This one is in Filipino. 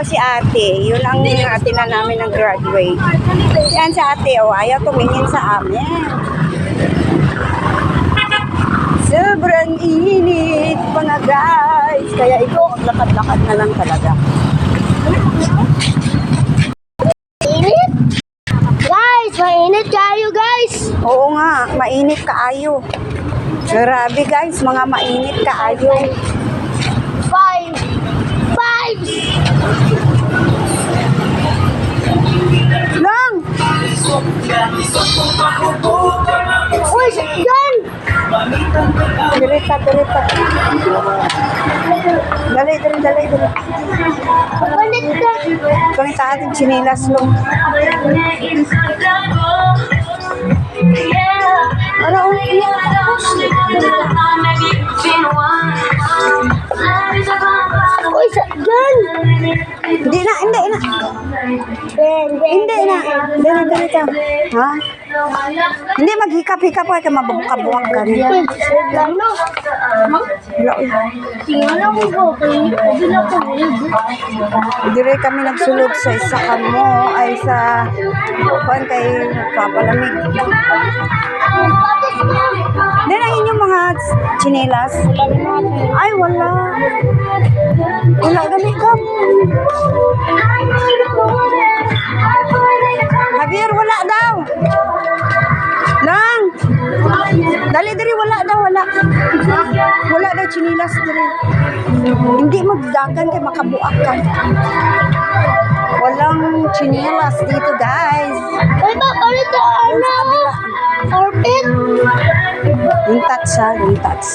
si ate. Yun ang ate na namin nag-graduate. Yan si ate, oh. Ayaw tumingin sa amin. Sobrang init mga guys. Kaya ikaw, maglakad-lakad na lang talaga. Init? Guys, mainit kayo guys. Oo nga, mainit kaayo. Grabe guys, mga mainit kaayo. 5. Lang! Uy, yan! Dirita. Dali. Papalit ka. Pangit sa ating chinilas lo. Ano? Uy, yan! Hindi na. Dali ka. Ha? Hindi maghikap-hikap ka mabuka-buka ka rin. Ano? Wala, uy. Tingnan ako ko. Hindi ako Dire kami nagsulod sa isa kamo ay sa kuan kay nagpapalamig. Hindi na inyong mga chinelas. Ay, wala. Wala, dali ka. Javier, wala daw. Lang. Dali, wala daw. Wala daw chinelas dire. Hindi magdagan kay makabuak ka. Walang chinelas dito, guys. Ay, papalit ka. Ano? Carpet? Yung touch.